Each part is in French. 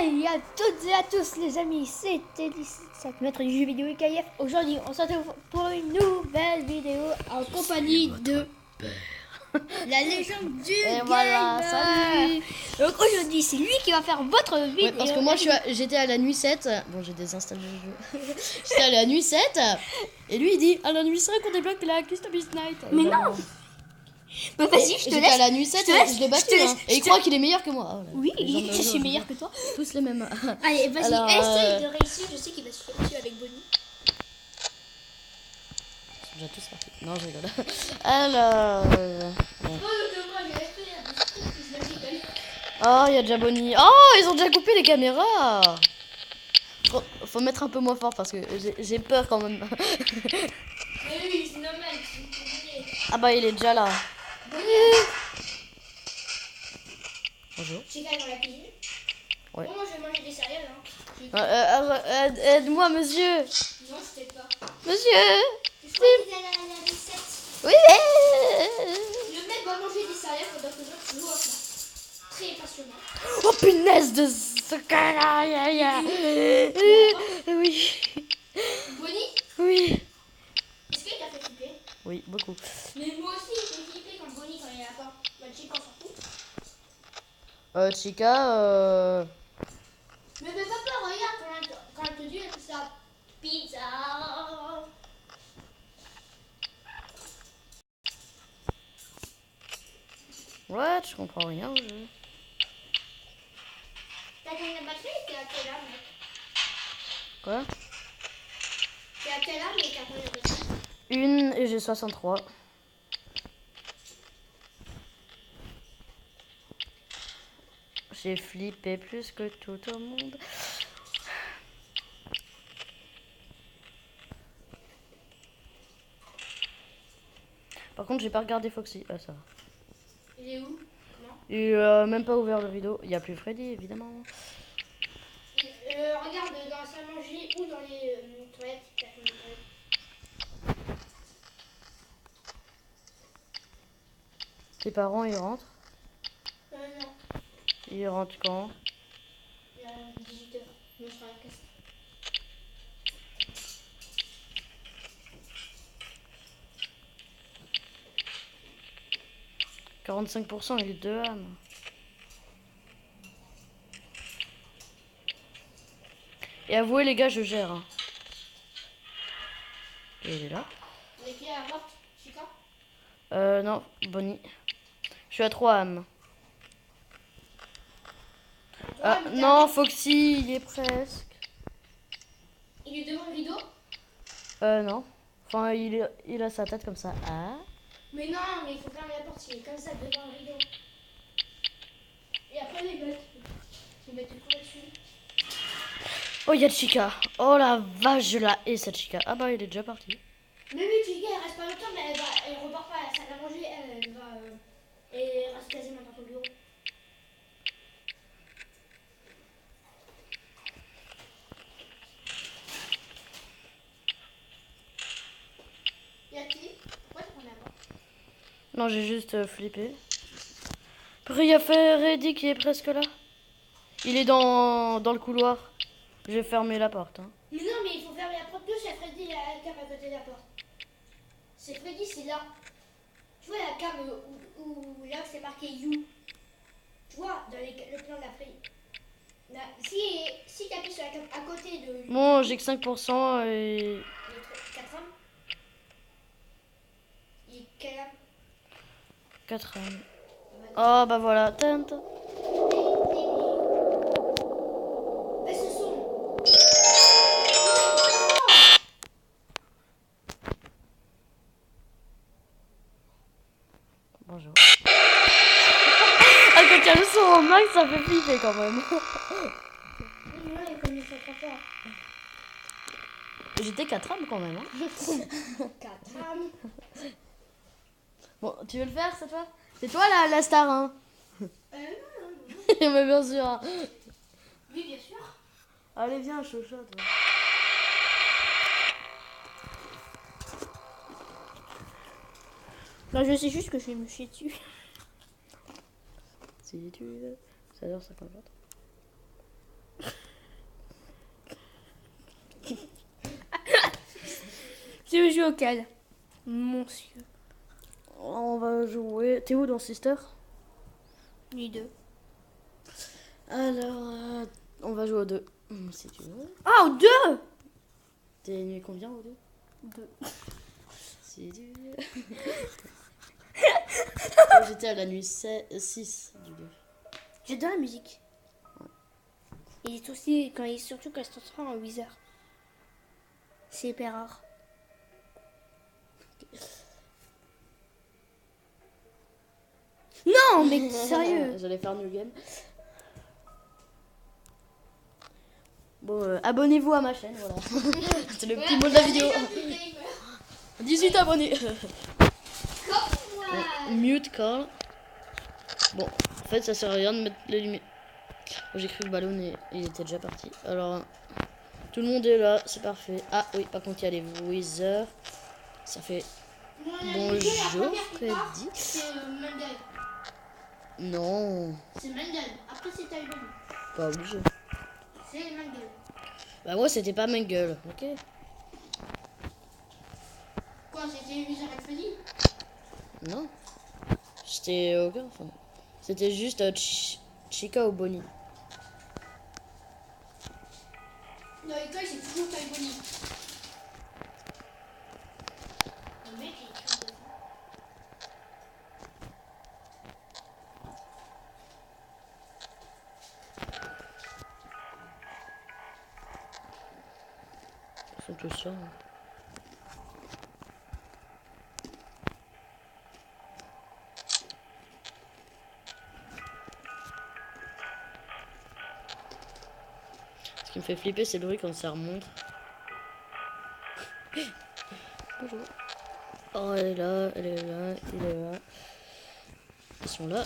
Salut à toutes et à tous les amis, c'était 17 mètres du jeu vidéo IKF. Aujourd'hui on se retrouve pour une nouvelle vidéo en compagnie de la légende du et gamer. voilà, salut. Donc aujourd'hui c'est lui qui va faire votre vidéo. Ouais, parce que moi j'étais à la nuit 7. Bon, j'ai désinstallé le jeu. J'étais à la nuit 7 et lui il dit à la nuit 5 on débloque la Customise Night. Mais non. Bah vas-y, je te J'étais laisse. à la nuit 7 et je l'ai battu hein. Et il croit qu'il est meilleur que moi. Oh là, Oui, je je suis meilleur que toi. Tous les mêmes. Allez, vas-y, Alors, essaye de réussir. Je sais qu'il va se faire dessus avec Bonnie. Ils sont déjà tous partis. Non, je rigole. Alors. Bon. Oh, il y a déjà Bonnie. Oh, ils ont déjà coupé les caméras. Faut mettre un peu moins fort parce que j'ai peur quand même. Mais oui, c'est normal. Ah bah il est déjà là. Bonjour. J'ai quand même dans la cuisine. Ouais. Bon, moi je vais manger des céréales. Hein. Aide-moi, monsieur. Non, je t'aide pas. Monsieur. Je crois qu'il est à la recette. Oui. Le mec va manger des céréales pendant que l'autre joue à ça. Très passionnant. Oh punaise de ce cas-là. Oui. Bonnie, Oui. est-ce qu'il t'a fait flipper? Oui, beaucoup. Mais moi aussi, il fait flipper quand Bonnie quand il est là-bas. Bah, Chica s'en fout. Chica, Mais fais pas peur, regarde quand elle te dit ça. Pizza. ouais, je comprends rien au jeu. T'as gagné la batterie, t'es à quelle âme, mec? Quoi? T'es à quelle âme, mec, t'as gagné la batterie? Une et j'ai 63. J'ai flippé plus que tout au monde. Par contre, j'ai pas regardé Foxy. Ah, ça va. Il est où? Non. Et même pas ouvert le rideau. Il y a plus Freddy, évidemment. Regarde dans la salle à manger ou dans les toilettes. T'as fait une toilette. Tes parents, ils rentrent. Non. Ils rentrent quand? Il y a 18h. Moi, je serai à la caisse. « 45%, il est de âme. Et avouez les gars, je gère. Hein. Et il est là. Et qui est morte? Chica? Non, Bonnie. Je suis à 3 âmes. Ah, Ouais, non, Foxy, il est presque. Il est devant le rideau? Non. Enfin, il a sa tête comme ça. Ah. Mais non, mais il faut fermer la porte. Il est comme ça devant le rideau. Et après, les mettre. Ils mettent tout là-dessus. Oh, il y a Chica. Oh la vache, je la hais cette Chica. Ah bah, il est déjà parti. Mais oui, Chica, elle reste pas longtemps, mais elle repart pas à la salle à manger. Elle va. Elle reste quasiment dans ton bureau. Y'a qui? Pourquoi tu prends la porte? Non, j'ai juste flippé. Après, il y a Freddy qui est presque là. Il est dans le couloir. Je vais fermer la porte. Hein. Mais non, mais il faut fermer la porte douce. Il y a Freddy la cam à côté de la porte. C'est Freddy, c'est là. Tu vois la cam où là c'est marqué You. Tu vois, dans le plan de la feuille. Là, si tu appuies sur la cam à côté de You, Bon, j'ai que 5% et... les 4 âmes. Il est quelle âme? 4 âmes. Oh, bah voilà. Tente. Mais ce son. Bonjour. Ah, quand il y a le son en max, ça fait flipper quand même. Non, il connaît ça trop fort. J'étais 4 âmes quand même. Hein. 4 âmes. Bon, tu veux le faire cette fois? C'est toi la star, hein? Non. Mais bien sûr. Hein. Oui, bien sûr. Allez, viens, chochotte. Ouais. Là, je sais juste que je vais me chier dessus. Si tu veux. 16h54. Tu veux jouer auquel? Monsieur. On va jouer. T'es où dans Sister? Ni deux. Alors, on va jouer aux deux. Si tu veux. Ah, deux! T'es nuit combien aux deux? Deux. Si tu veux. J'étais à la nuit 6 du coup. J'adore la musique. Il est aussi, surtout quand il se transforme en Wizard. C'est hyper rare. Non, mais sérieux. J'allais faire New Game. Bon, abonnez-vous à ma chaîne, voilà. C'est le petit mot de la vidéo. 18 abonnés. Mute call. Bon, en fait, ça sert à rien de mettre les lumières. Bon, j'ai cru que le ballon il était déjà parti. Alors, tout le monde est là, c'est parfait. Ah oui, par contre, il y a les Wizards. Ça fait bonjour, Freddy. C'est Mendel. Non, C'est Mendel. Après, c'est Tyler. pas obligé. C'est Mendel. Bah, moi, c'était pas Mangle, ok. Quoi, c'était Wizard et Freddy? Non, c'était aucun. Enfin, c'était juste Chica ou Bonnie. Dans l'école, c'est toujours Ty Bonnie. Le mec, il écrit de Ils sont tous ça. Ce qui me fait flipper, c'est le bruit quand ça remonte. Bonjour. Oh, elle est là, elle est là, il est là. Ils sont là.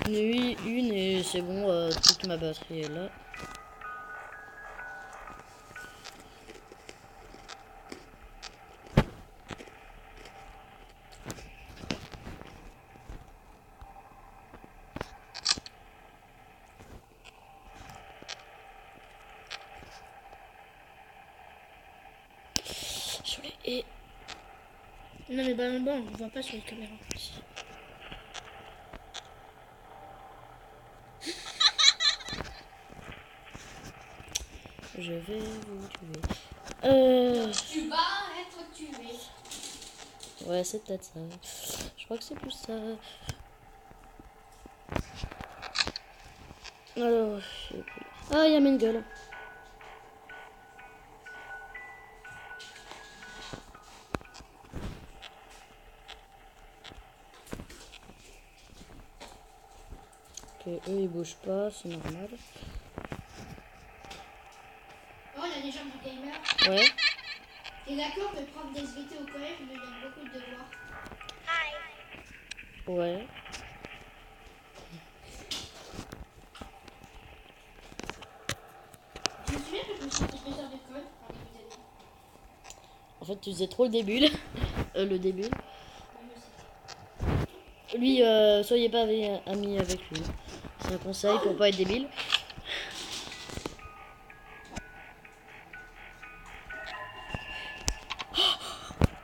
Une et c'est bon, toute ma batterie est là. Et Non, mais bon, on ne voit pas sur les caméras. je vais vous tuer. Tu vas être tué. Ouais, c'est peut-être ça. Je crois que c'est plus ça. Alors, je sais plus. Ah, il y a Mangle. Ok, eux ils bougent pas, c'est normal. Oh, la légende du gamer. Ouais. T'es d'accord que le prof d'SVT au collège me donne beaucoup de devoirs? Ouais. Je me souviens que je me suis fait 2 heures de code en début d'année. En fait, tu faisais trop le début. Le début. Oui, moi aussi. Lui, soyez pas amis avec lui. C'est un conseil pour pas être débile.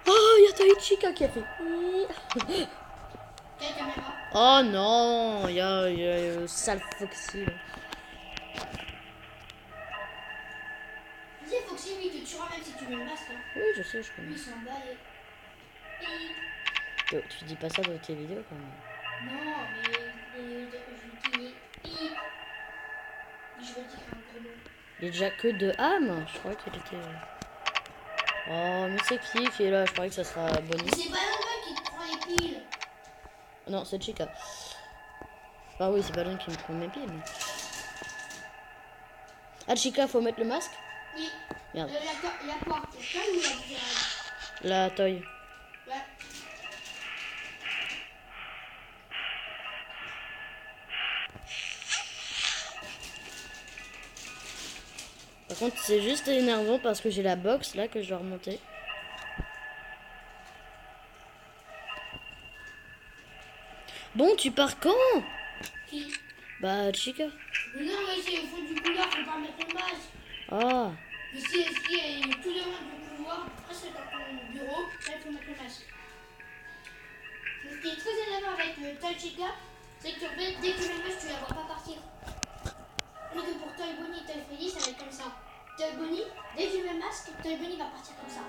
Oh, il y a Taichika qui a fait. Quelle caméra? Oh non, il y a sale Foxy. Là. Tu sais, Foxy, lui, il te tuera même si tu mets le masque. Hein. Oui, je sais, je Lui, connais. il s'en bat les... Tu dis pas ça dans tes vidéos quand même. Non, mais je lui dis... Je veux dire un gros mot. Il est déjà que de âme. Je crois qu'il était. Oh, mais c'est qui est là? Je croyais que ça sera Mais Bonnie. c'est pas normal qui te prend les piles. Non, c'est Chica. Ah oui, c'est pas l'un qui me prend mes pieds. Mais... Ah, Chica, faut mettre le masque? Oui. Merde. Il y a quoi? Il y a quoi ou la différence? La toy. Ouais. Par contre, c'est juste énervant parce que j'ai la box là que je dois remonter. Bon, tu pars quand? Qui? Bah, Chica. Mais non, mais c'est au fond du couloir, faut pas mettre le masque. Ah, Ici, il est tout devant du couloir, presque dans ton bureau. Là, il faut mettre le masque. Ce qui est très énervant avec le Toy Chica, c'est que en fait, dès que tu mets le masque, tu la vois pas partir. Et que pour Toy Bonnie et Toy Freddy, ça va être comme ça. Toy Bonnie, dès que tu mets le masque, Toy Bonnie va partir comme ça.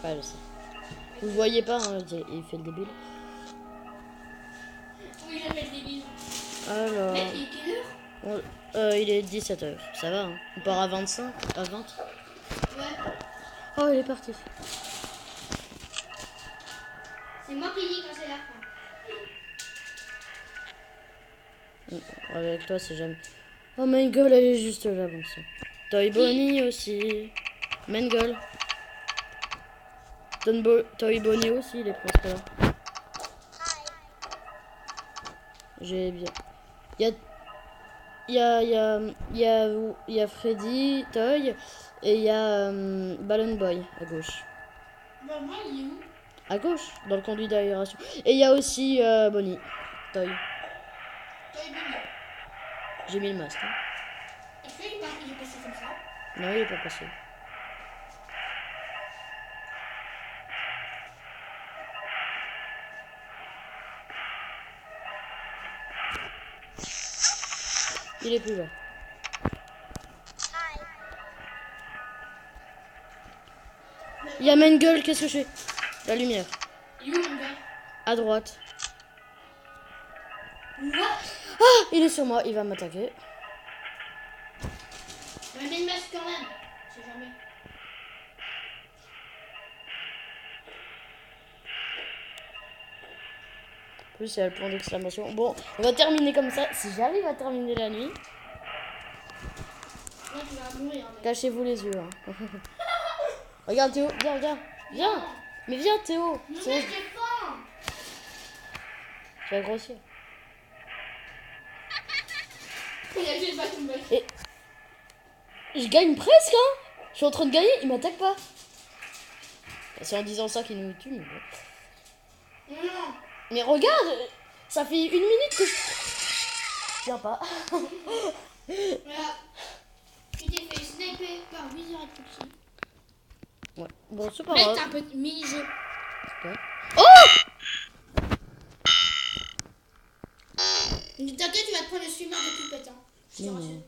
Ouais, je sais. Vous le voyez pas, hein, il fait le débile. Oui, j'appelle des bisous. Alors, Mec, il est quelle heure? il est 17h, ça va, hein. On part à 25, à 20. Ouais. Oh, il est parti. C'est moi qui dis quand c'est la fin. Avec toi, c'est jamais. Oh, Mangle, elle est juste là, bon sang. Toy Bonnie aussi. Mangle. Toy Bonnie aussi, il est presque là. J'ai bien. Il y a Freddy, Toy, et il y a Balloon Boy à gauche. Bah, moi, il est où? À gauche, dans le conduit d'aération. Et il y a aussi Bonnie, Toy. Toy Bonnie. J'ai mis le masque. Hein. Est-ce qu'il est passé comme ça? Non, il est pas passé. Il est plus là. Il y a Mangle, qu'est-ce que je fais? La lumière. Il est où, mon gars? À droite. What? Ah, il est sur moi, il va m'attaquer. On met le masque quand même. Je sais jamais. En plus, il y a le point d'exclamation. Bon, on va terminer comme ça. Si j'arrive à terminer la nuit, Là, tu vas mourir. Mec. cachez-vous les yeux. Hein. Regarde Théo, viens, viens, viens. Mais viens Théo. Non, C'est- mais j'ai faim. Tu vas grossir. Il a juste pas tombé. Et je gagne presque, hein. Je suis en train de gagner, il m'attaque pas. C'est en disant ça qu'il nous tue. Mais, bon. Non. Mais regarde, ça fait 1 minute que je viens pas. Voilà. Tu t'es fait sniper par Wizard et Foxy. Ouais. Bon, c'est pas Mec, grave. t'as un petit mini-jeu. T'inquiète, tu vas te prendre le swimmer de poupette. Hein. Je te Non, rassure. non.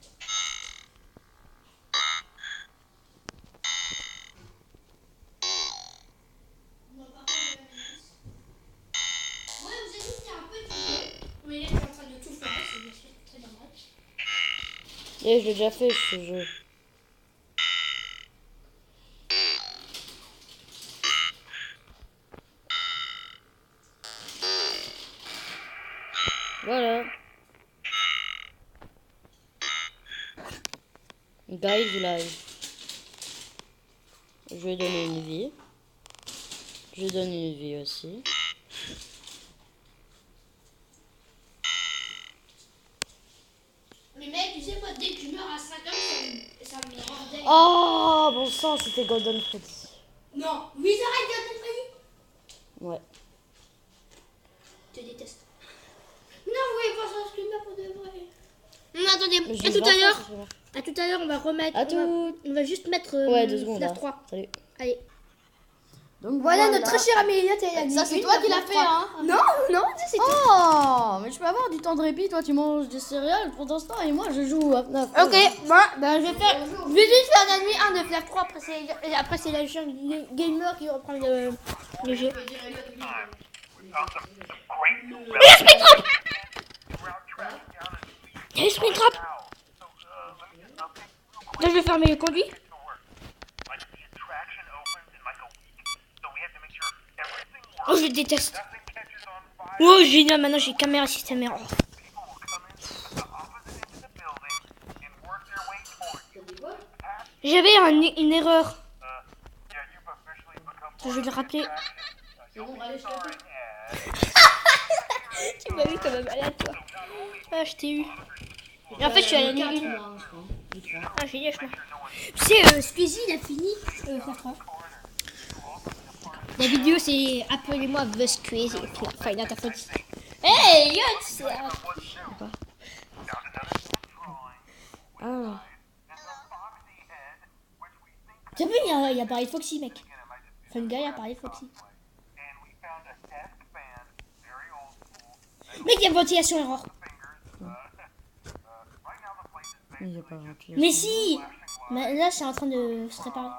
Bon, par contre, la menace. Ouais, vous avez dit qu'il y a un petit jeu. Mais là, tu es en train de tout faire. C'est bien sûr très dommage. Et je l'ai déjà fait ce jeu. Voilà. Guys live. Je vais donner une vie. Je donne une vie aussi. Mais mec, tu sais quoi, dès que tu meurs à 5 ans, ça me rend dingue. Oh, bon sang, c'était Golden Freddy. Non, Wizard et Golden Freddy. Ouais. Je te déteste. Non, vous voulez pas ça, streamer pour de vrai. Non, attendez, Mais je à vais tout à voir l'heure. ça, ce soir. À tout à l'heure, on va remettre. À on va- tout. On va juste mettre. Ouais, 2 secondes. FNAF Hein. 3. Salut. Allez. Donc Voilà notre très chère Amélia. Ça, c'est toi qui l'as fait, hein. Non, non, c'est Oh, mais je peux avoir du temps de répit. Toi, tu manges des céréales pour l'instant et moi, je joue à FNAF. Ok, moi, ben, je vais juste faire la nuit 1 de FNAF 3. Après, c'est la chaîne Gamer qui reprend le jeu. Il y a Spring Trap. Là, je vais fermer le conduit. Oh, je le déteste. Oh, génial, maintenant j'ai caméra système error. J'avais une erreur. Je vais le rappeler. Tu m'as vu comme un malade, toi. Ah, je t'ai eu. Et en fait, je suis à la nuit 1. Ah, génial, je m'en. Tu sais, Squeezie, il a fini FNAF 3. La vidéo, c'est appelez-moi The Squeezie. Enfin, il a ta faute. Hey, Yann, c'est. Ah, T'as vu, il y a pareil Foxy, mec. Fun Guy a pareil Foxy. Mec, il y a ventilation erreur. il n'y a pas ventilation. Mais si! Mais là, c'est en train de se réparer.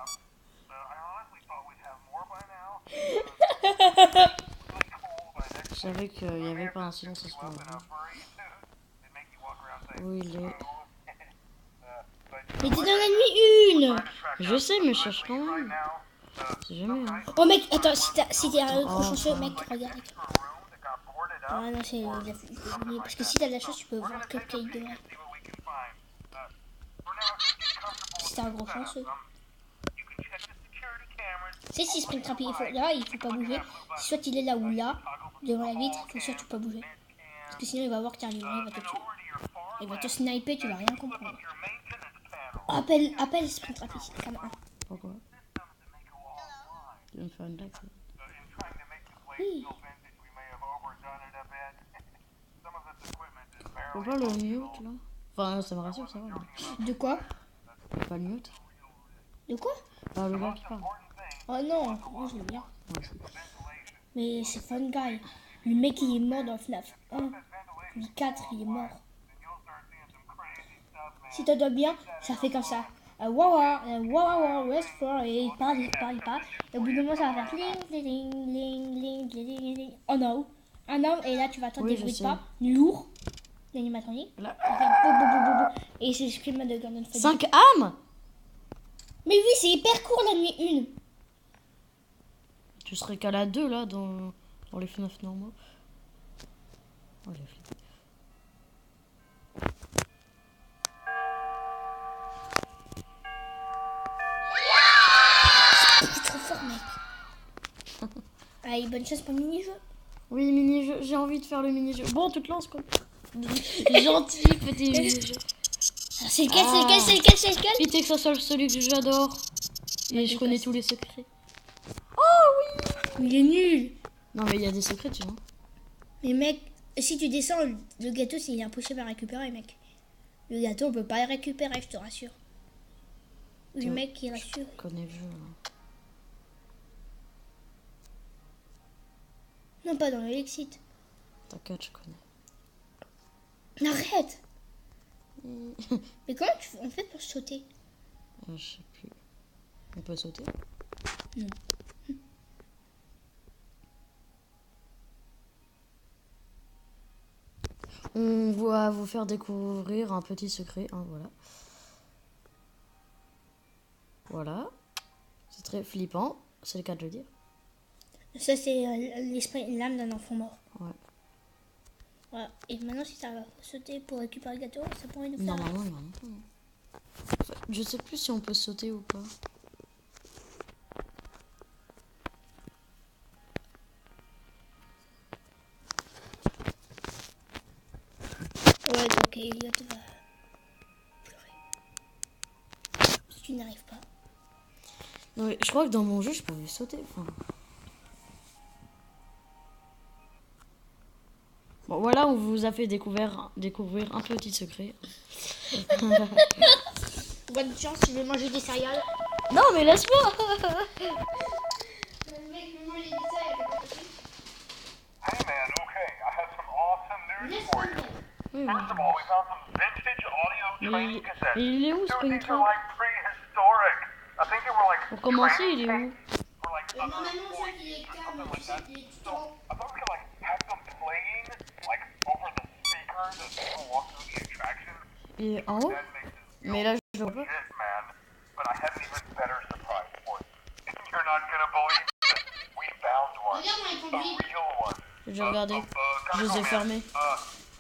Je savais qu'il n'y avait pas un silence à ce moment-là. Où il est? Mais t'es dans la nuit 1! Je sais, mais je cherche quand même. C'est jamais, hein. Oh mec, attends, si t'es un gros chanceux, mec, regarde. Ah non, c'est parce que si t'as de la chance, tu peux voir Cupcake de vrai. Si t'es un gros chanceux. Tu sais, si Springtrap il faut là, il faut pas bouger. Soit il est là ou là, devant la vitre, il faut surtout pas bouger. Parce que sinon il va voir que t'es arrivé, il va te tuer. Il va te sniper, tu vas rien comprendre. Appelle Springtrap ici, comme un. Pourquoi? Tu veux me faire une blague? Oui. Faut pas le mute là? Enfin, ça me rassure, ça va. De quoi? Faut pas le mute? De quoi? Pas le gars qui parle. Oh non, moi je l'aime bien. Mais c'est Fun Guy. Le mec il est mort dans FNAF 1. Le 4 il est mort. Si tu dois bien, ça fait comme ça. Waouh, West for, et il parle. Et au bout d'un moment ça va faire ling. Oh non. Ah non, et là tu vas entendre Oui, des bruits de je pas lourds. L'animatronique. Là. Et c'est Scream de Gordon Freddy. 5 âmes? Mais oui, c'est hyper court la nuit 1. Tu serais qu'à la 2 là dans les FNAF normaux. Oh, j'ai flippé. C'est trop fort, mec. Allez, bonne chance pour le mini-jeu. Oui, mini-jeu, j'ai envie de faire le mini-jeu. Bon, tu te lances quoi. Gentil petit mini-jeu. C'est lequel Vite que ça soit celui que j'adore. Et je connais tous les secrets. Il est nul. Non mais il y a des secrets, tu vois. Mais mec, si tu descends, le gâteau, c'est impossible à récupérer, mec. Le gâteau, on peut pas le récupérer, je te rassure. Le mec, il rassure. Je connais le jeu. Là. Non, pas dans le Lexit. T'inquiète, je connais. Arrête. Mais comment on fait pour sauter? Je sais plus. On peut sauter? Non. On va vous faire découvrir un petit secret. Hein, voilà. Voilà. C'est très flippant. C'est le cas de le dire. Ça, c'est l'esprit, l'âme d'un enfant mort. Ouais. Voilà. Et maintenant, si ça va sauter pour récupérer le gâteau, ça pourrait nous faire... Normalement, il va non. Enfin, je sais plus si on peut sauter ou pas. Ouais, donc Elliot va pleurer. Si tu n'arrives pas. Non, mais je crois que dans mon jeu, je pouvais sauter. Enfin... Bon, voilà, on vous a fait découvrir un petit secret. Bonne chance, tu veux manger des céréales. Non, mais laisse-moi. Le mec me mange des ça, Hey man, okay, I have some awesome news for you. Oui, First of all, we found some vintage audio training cassettes. il est où, Dude, these are Springtrap? like prehistoric. I think they were like Pour commencer, il est où? for like normalement, je crois qu'il est calme, tu sais, il est tout le temps. I thought we could like have them playing like over the speakers as people walk through the attraction. Il est en haut? That makes it Mais là, je le vois pas. legit, man. But I have an even better surprise for you. You're not gonna believe this. We found one. Regarde, on est A conduit. real one. J'ai déjà regardé. Je les ai fermés.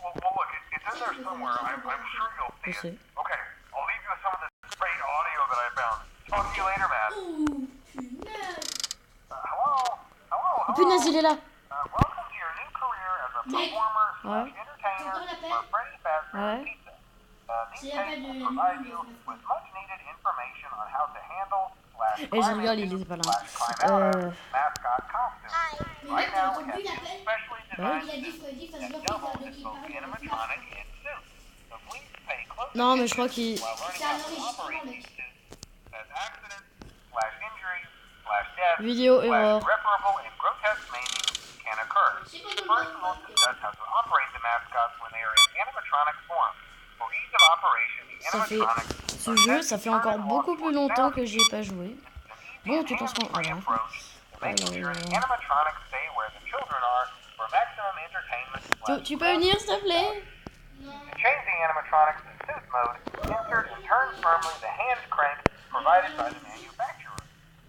Well, look, it's in there somewhere. I'm sure you'll Je see sais. it. Okay, I'll leave you with some of this great audio that I found. Talk to you later, man. Ouh, punaise. Hello? Punaise, il est là. Welcome to your new career as a performer Ouais. entertainer T'entends l'appel? for Freddy Fazbear Ouais. Pizza. C'est These l'appel tapes de will provide you with much needed information on how to handle Et je rigole, il était pas là. mascot costumes. Mais mec, Right t'as now, we entendu have l'appel? specially Ouais. designed Il a dit Freddy, ça se voit double qu'il both parle. animatronic and suit. So please pay close Non, mais je crois qu'il... while learning C'est un how to enregistrement, operate mec. these suits as accidents, /injuries, /death, Vidéo error. /irreparable and grotesque maiming can occur. Je sais pas First, comment we'll discuss how to operate the mascots when they are in animatronic form. For ease of operation, the Ça fait... animatronics Ce jeu, ça fait encore beaucoup plus longtemps que j'y ai pas joué. Bon, tu penses qu'on... Ah, ouais. making sure the animatronics stay where the children are for maximum entertainment. Tu peux venir, s'il te plaît? To change the animatronics to suit mode, insert and turn firmly the hand crank provided by the manufacturer.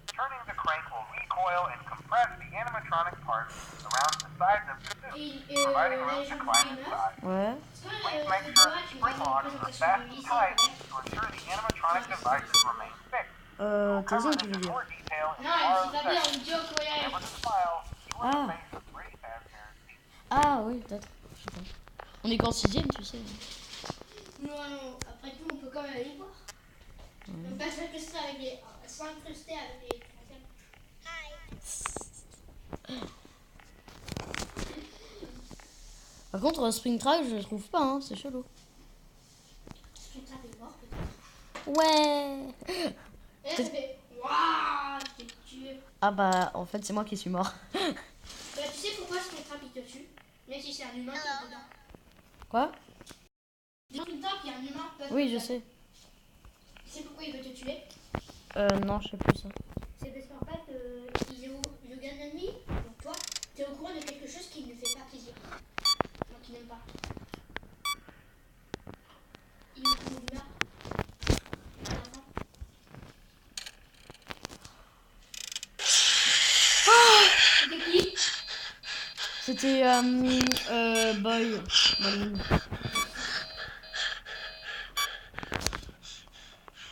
Turning the crank will recoil and compress the animatronic parts around the sides of the suit, providing room to climb inside. Ouais. Please make sure the spring locks are fast and tight to ensure the animatronic devices remain fixed. T'as raison, Cover tu this veux in dire. more detail in Non, tomorrow's c'est pas bien, session. on joke, ouais. Remember to smile. You are Ah. the face of Brady Fazbear's. Ah, oui, peut-être. Je sais pas. On est qu'en 6ème, tu sais. Non, non, après tout, on peut quand même aller voir. On peut pas s'incruster avec les... S'incruster avec les... Par contre, Springtrap, je le trouve pas, hein. C'est chelou. Putain, t'es mort, peut-être. Ouais. Et là, ça fait... Waouh, je t'ai tué. Ah bah, en fait, c'est moi qui suis mort. Bah, tu sais pourquoi Springtrap il te tue? Même si c'est un humain qui est dedans. Quoi? Dans Springtrap, il y a un humain. Oui, je sais. Tu sais pourquoi il veut te tuer? Non, je sais plus ça. C'est parce qu'en fait, il gagne l'ennemi. Donc toi, t'es au courant de quelque chose qui ne fait pas plaisir. Donc il n'aime pas. Il meurt. À la fin. C'était qui? C'était Boy. Balloon.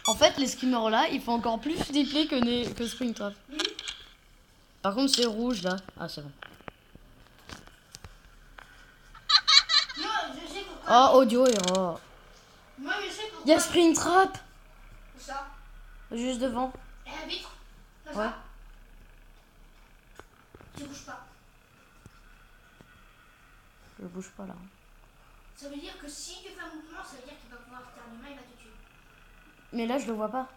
En fait, les skimmers là, ils font encore plus flipper que Springtrap. Par contre, c'est rouge là. Ah, c'est bon. Non, je sais pourquoi. Oh, audio error. Moi, je sais pourquoi. Il y a Springtrap Ça. juste devant. Et la vitre. Comme Ouais. ça. Tu bouges pas. Je bouge pas là. Ça veut dire que si tu fais un mouvement, ça veut dire qu'il va pouvoir faire un humain, il va te tuer. Mais là, je le vois pas.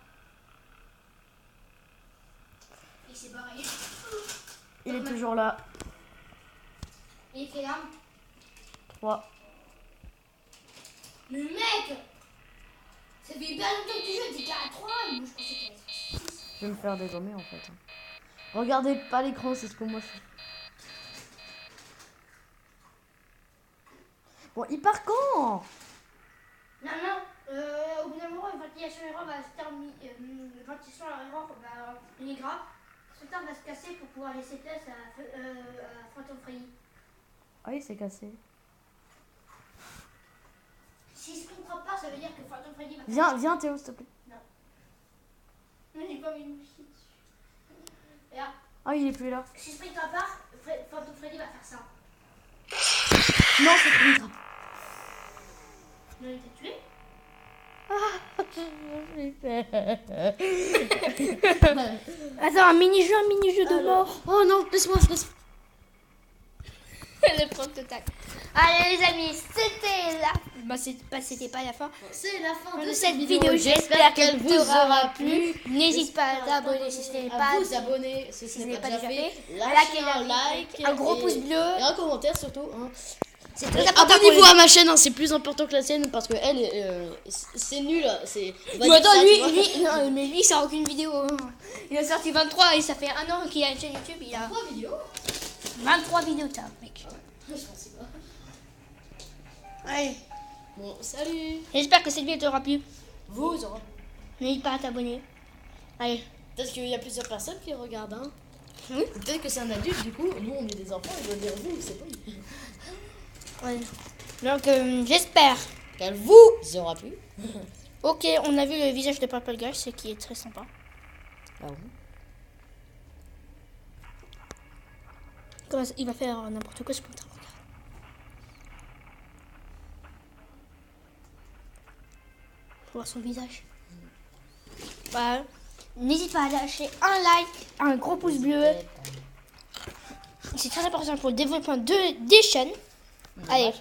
Et c'est barré. Il est toujours là. Et il fait l'arme. 3. Mais mec, ça fait hyper longtemps que tu joues, t'étais à 3. Moi, je pensais qu'il allait être 6. Je vais me faire dégommer en fait. Regardez pas l'écran, c'est ce que moi je fais. Bon, il part quand? Non, non, au bout d'un moment, une ventilation erreur va se terminer. Une ventilation erreur va finir grave. Ce temps va se casser pour pouvoir laisser place à Phantom Freddy. Ah oui, c'est cassé. Si je comprends pas, ça veut dire que Phantom Freddy va. Viens Théo, s'il te plaît. Non, j'ai pas mis de moucher dessus. Et là, Ah, il est plus là. si je prie ta part, Phantom Freddy va faire ça. Non, c'est Springtrap. Non, il t'a tué. Attends, un mini-jeu de mort. Oh non, laisse-moi. Le prof total. Allez les amis, c'était la... c'était pas la fin C'est la fin de cette vidéo. J'espère qu'elle vous aura plu. N'hésite pas à t'abonner si ce n'est pas À vous abonner si ce n'est pas déjà fait. Lâchez Lâchez un like. un gros pouce bleu. Et un commentaire surtout. Hein. C'est très important. Abonnez-vous à ma chaîne, hein, c'est plus important que la sienne parce que elle, c'est nul. Mais attends, non, mais lui, il sort aucune vidéo. Hein. Il a sorti 23 et ça fait un an qu'il a une chaîne YouTube. Il a 3 vidéos. 23 vidéos, t'as, mec. Je pensais pas. Allez, Bon, salut. j'espère que cette vidéo t'aura plu. Vous, hein. N'hésite pas à t'abonner. Allez. Peut-être qu'il y a plusieurs personnes qui regardent. Hein. Oui. Peut-être que c'est un adulte, du coup, nous on est des enfants, il doit dire vous, c'est pas lui. Ouais. Donc, j'espère. Qu'elle vous aura plu. Ok, on a vu le visage de Purple Guy, ce qui est très sympa. Ah bon? Comment ça, il va faire n'importe quoi, je peux te regarder. Pour voir son visage. Bah, n'hésite pas à lâcher un like, un gros pouce bleu. C'est très important pour le développement des chaînes. Allez.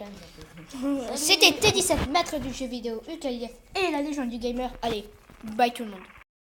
C'était T17, maître du jeu vidéo, UKIF et la légende du gamer. Allez, bye tout le monde.